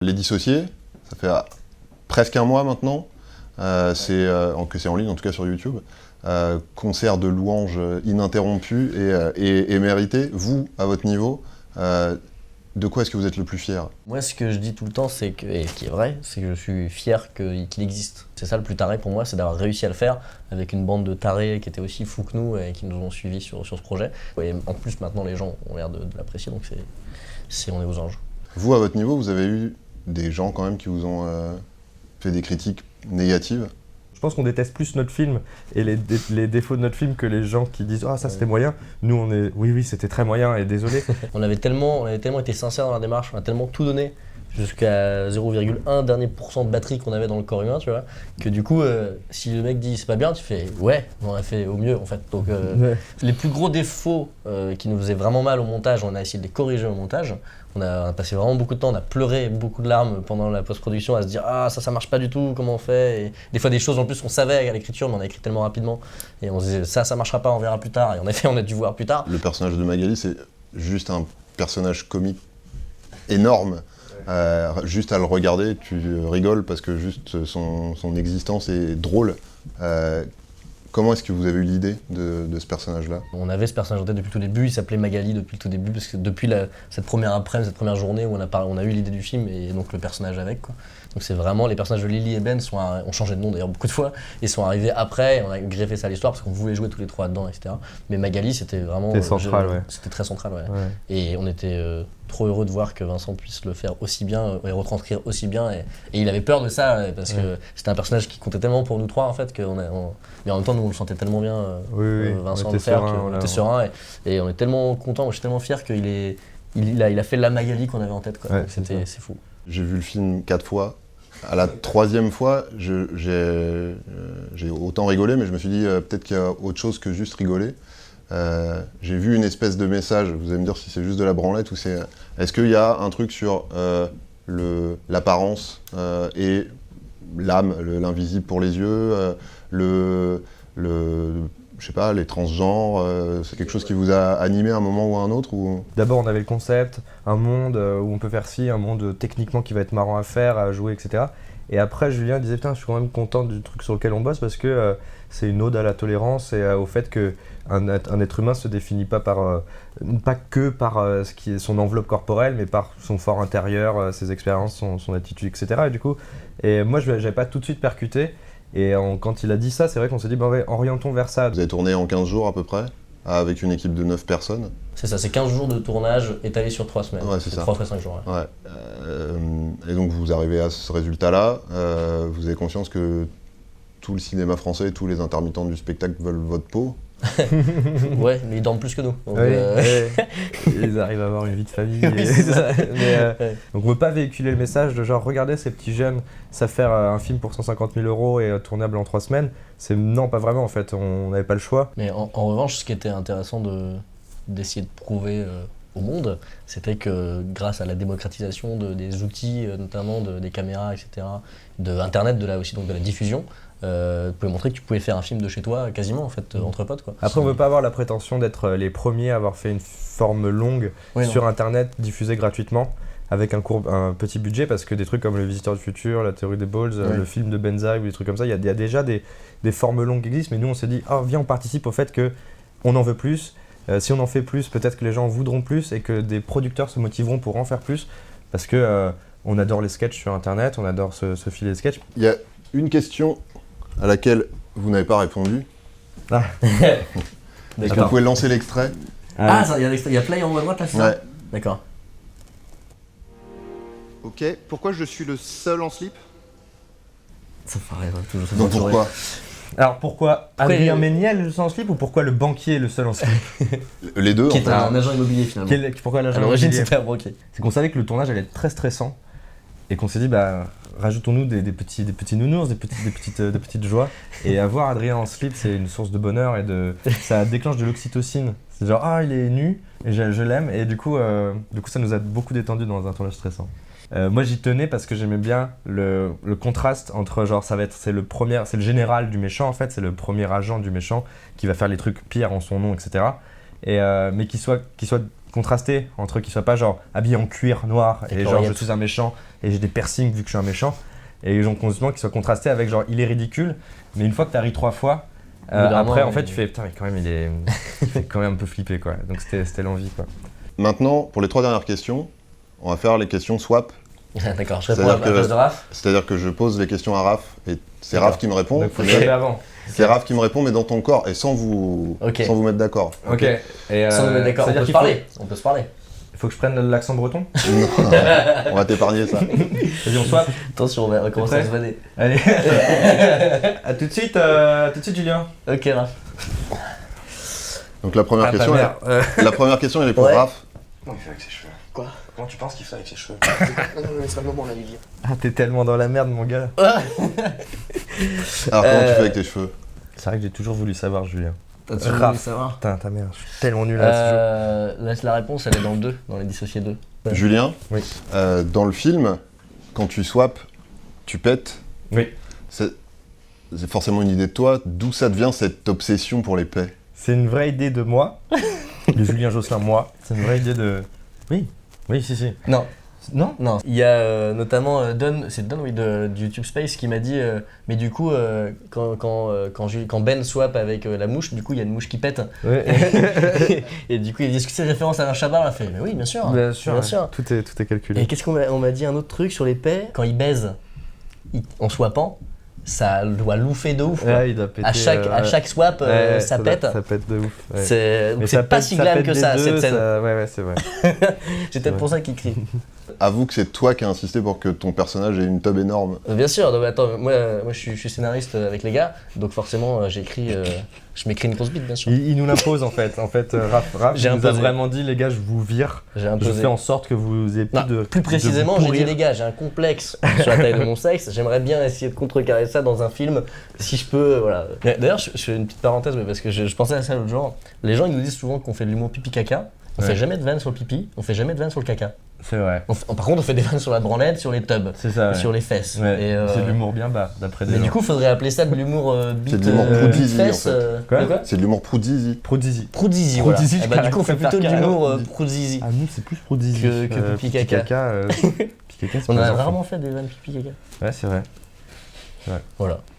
Les Dissociés, ça fait presque un mois maintenant, que c'est en ligne, en tout cas sur YouTube. Concert de louanges ininterrompu et mérité. Vous, à votre niveau, de quoi est-ce que vous êtes le plus fier? Moi, ce que je dis tout le temps, c'est que, et qui est vrai, c'est que je suis fier qu'il existe. C'est ça le plus taré pour moi, c'est d'avoir réussi à le faire avec une bande de tarés qui étaient aussi fous que nous et qui nous ont suivis sur ce projet. Et en plus, maintenant, les gens ont l'air de l'apprécier, donc on est aux anges. Vous, à votre niveau, vous avez eu des gens quand même qui vous ont fait des critiques négatives? Je pense qu'on déteste plus notre film et les défauts de notre film que les gens qui disent « Ah, ça c'était moyen ». Nous, on est « Oui, c'était très moyen et désolé ». On avait tellement été sincères dans la démarche, on a tellement tout donné, jusqu'à 0,1 dernier % de batterie qu'on avait dans le corps humain, tu vois, que du coup, si le mec dit c'est pas bien, tu fais ouais, on a fait au mieux en fait. Donc les plus gros défauts qui nous faisaient vraiment mal au montage, on a essayé de les corriger au montage. On a passé vraiment beaucoup de temps, on a pleuré beaucoup de larmes pendant la post-production à se dire ah ça marche pas du tout, comment on fait, et des fois des choses en plus qu'on savait à l'écriture mais on a écrit tellement rapidement et on se disait ça marchera pas, on verra plus tard, et en effet on a dû voir plus tard. Le personnage de Magali, c'est juste un personnage comique énorme. Juste à le regarder, tu rigoles parce que juste son existence est drôle. Comment est-ce que vous avez eu l'idée de ce personnage-là? On avait ce personnage en tête depuis le tout début, il s'appelait Magali depuis le tout début, parce que depuis cette première après-midi, cette première journée où on a eu l'idée du film et donc le personnage avec, quoi. Donc c'est vraiment, les personnages de Lily et Ben ont changé de nom d'ailleurs beaucoup de fois, et sont arrivés après, on a greffé ça à l'histoire parce qu'on voulait jouer tous les trois dedans, etc. Mais Magali c'était vraiment... C'était central, ouais. C'était très central, ouais. Et on était trop heureux de voir que Vincent puisse le faire aussi bien et retranscrire aussi bien, et il avait peur de ça parce que c'était un personnage qui comptait tellement pour nous trois en fait, mais en même temps nous on le sentait tellement bien, Vincent, de faire qu'on était serein, et on est tellement content, moi je suis tellement fier qu'il a fait la Magali qu'on avait en tête, quoi. C'est fou. J'ai vu le film 4 fois. À la 3e fois, j'ai autant rigolé, mais je me suis dit peut-être qu'il y a autre chose que juste rigoler. J'ai vu une espèce de message, vous allez me dire si c'est juste de la branlette ou c'est... Est-ce qu'il y a un truc sur l'apparence et l'âme, l'invisible pour les yeux, je sais pas, les transgenres, c'est quelque chose qui vous a animé à un moment ou à un autre ou... D'abord, on avait le concept, un monde où on peut faire ci, un monde techniquement qui va être marrant à faire, à jouer, etc. Et après, Julien disait, putain, je suis quand même content du truc sur lequel on bosse parce que c'est une ode à la tolérance et au fait qu'un être humain se définit pas que par ce qui est son enveloppe corporelle, mais par son fort intérieur, ses expériences, son attitude, etc. Et du coup, moi, je n'avais pas tout de suite percuté. Et quand il a dit ça, c'est vrai qu'on s'est dit, ouais, orientons vers ça. Vous avez tourné en 15 jours à peu près, avec une équipe de 9 personnes. C'est ça, c'est 15 jours de tournage étalés sur 3 semaines. Ouais, c'est ça. 3 fois 5 jours. Ouais. Et donc vous arrivez à ce résultat-là, vous avez conscience que tout le cinéma français, tous les intermittents du spectacle veulent votre peau. Ouais, mais ils dorment plus que nous. Donc, ils arrivent à avoir une vie de famille. Oui, c'est ça. Donc on ne veut pas véhiculer le message de genre regardez ces petits jeunes, ça faire un film pour 150 000 € et tournable en 3 semaines. Non, pas vraiment en fait, on n'avait pas le choix. Mais en revanche, ce qui était intéressant d'essayer de prouver au monde, c'était que grâce à la démocratisation des outils, notamment des caméras, etc., de Internet, aussi donc de la diffusion, tu pouvais montrer que tu pouvais faire un film de chez toi quasiment en fait, entre potes, quoi. Après on veut pas avoir la prétention d'être les premiers à avoir fait une forme longue sur Internet diffusée gratuitement avec un petit budget, parce que des trucs comme Le Visiteur du Futur, La Théorie des Balls, le film de Benzaï ou des trucs comme ça, il y a déjà des formes longues qui existent, mais nous on s'est dit viens on participe au fait qu'on en veut plus, si on en fait plus peut-être que les gens voudront plus et que des producteurs se motiveront pour en faire plus, parce que on adore les sketchs sur Internet, on adore se filer les sketchs. Il y a une question à laquelle vous n'avez pas répondu. Est-ce que vous pouvez lancer l'extrait? Il y a play en haut à droite là, c'est ça? Ouais. D'accord. Ok, pourquoi je suis le seul en slip? Ça paraît toujours. Donc pourquoi? Alors pourquoi Adrien Méniel le seul en slip ou pourquoi le banquier est le seul en slip? Les deux, qui en est fait. un agent immobilier finalement. Pourquoi l'agent À l'origine immobilier? c'était un banquier. C'est qu'on savait que le tournage allait être très stressant et qu'on s'est dit rajoutons-nous des petits nounours, des petites joies, et avoir Adrien en slip c'est une source de bonheur et ça déclenche de l'oxytocine. C'est genre il est nu et je l'aime, et du coup ça nous a beaucoup détendu dans un tournage stressant. Moi j'y tenais parce que j'aimais bien le contraste entre genre c'est le général du méchant en fait, c'est le premier agent du méchant qui va faire les trucs pires en son nom, etc. mais qui soit contrasté, entre qui soit pas genre habillé en cuir noir et genre je suis un méchant et j'ai des piercings vu que je suis un méchant. Et genre conséquemment qui soit contrasté avec genre il est ridicule, mais une fois que t'arrives 3 fois, après en fait tu fais putain mais quand même il fait quand même un peu flipper quoi. Donc c'était l'envie quoi. Maintenant, pour les 3 dernières questions, on va faire les questions swap. D'accord, je réponds à la place de Raph. C'est-à-dire que je pose les questions à Raph et c'est Raph qui me répond. Donc faut le taper avant. C'est Raph qui me répond mais dans ton corps et sans vous mettre d'accord. Ok. Et sans nous mettre d'accord, on peut se parler. On peut se parler. Il faut que je prenne l'accent breton. Non, on va t'épargner ça. Vas-y on swap. Attention, on va commencer à se vanner. Allez. À tout de suite Julien. Ok Raph. Donc la première question, la première question elle est pour Raph. Comment il fait avec ses cheveux? Quoi? Comment tu penses qu'il fait avec ses cheveux? Non, mais c'est pas le moment là, Lily. Ah t'es tellement dans la merde mon gars. Alors comment tu fais avec tes cheveux? C'est vrai que j'ai toujours voulu savoir Julien. T'as toujours voulu savoir? Putain ta mère, je suis tellement nul à ce jeu. La réponse elle est dans le 2, dans les dissociés 2. Ouais. Julien, Oui. Dans le film, quand tu swaps, tu pètes. Oui. C'est forcément une idée de toi. D'où ça devient cette obsession pour les paix? C'est une vraie idée de moi, de Julien Josselin, moi. C'est une vraie idée de... Oui, si. Non. Non. Il y a notamment Don, c'est Don oui, du YouTube Space qui m'a dit mais du coup quand Ben swap avec la mouche, du coup il y a une mouche qui pète. Ouais. Et du coup il dit est-ce que c'est référence à un Chabar? Il a fait mais oui bien sûr. Bien sûr. Tout est calculé. Et qu'est-ce qu'on m'a dit un autre truc sur les paix? Quand il baise en swappant, ça doit louffer de ouf. Ouais, il doit péter. À chaque swap, ça pète. Ça pète de ouf. Ouais. C'est pas si glam que ça, cette scène. Ouais, c'est vrai. C'est peut-être pour ça qu'il crie. Avoue que c'est toi qui as insisté pour que ton personnage ait une tub énorme. Bien sûr, non, mais attends, moi je suis scénariste avec les gars, donc forcément je m'écris une grosse bite bien sûr. Il nous l'impose en fait. Raph J'ai nous a imposé. vraiment dit les gars, je vous vire. J'ai Je imposé. fais en sorte que vous ayez plus de. Plus précisément, de vous j'ai dit pourrir. les gars, j'ai un complexe sur la taille de mon sexe, j'aimerais bien essayer de contrecarrer ça dans un film, si je peux, voilà. D'ailleurs, je fais une petite parenthèse, mais parce que je pensais à ça l'autre jour. Les gens ils nous disent souvent qu'on fait de l'humour pipi-caca, on fait jamais de vannes sur le pipi, on fait jamais de vannes sur le caca. C'est vrai. Par contre, on fait des vannes sur la branlette, sur les tubs, C'est ça. Ouais. sur les fesses. Ouais. Et, C'est de l'humour bien bas, d'après des Mais gens. du coup, faudrait appeler ça de l'humour bite, C'est de l'humour prout-zizi, fesses, en fait. Quoi de quoi C'est de l'humour prout-zizi. Prout-zizi. Prout-zizi, voilà. Prout-zizi, Eh bah, du coup, on fait plutôt de l'humour carrément. prout-zizi. Ah, nous, c'est plus Prout-zizi. Que pipi-caca. Pipi-caca, c'est On pour a les enfants. rarement fait des vannes pipi-caca. Ouais, c'est vrai. Voilà.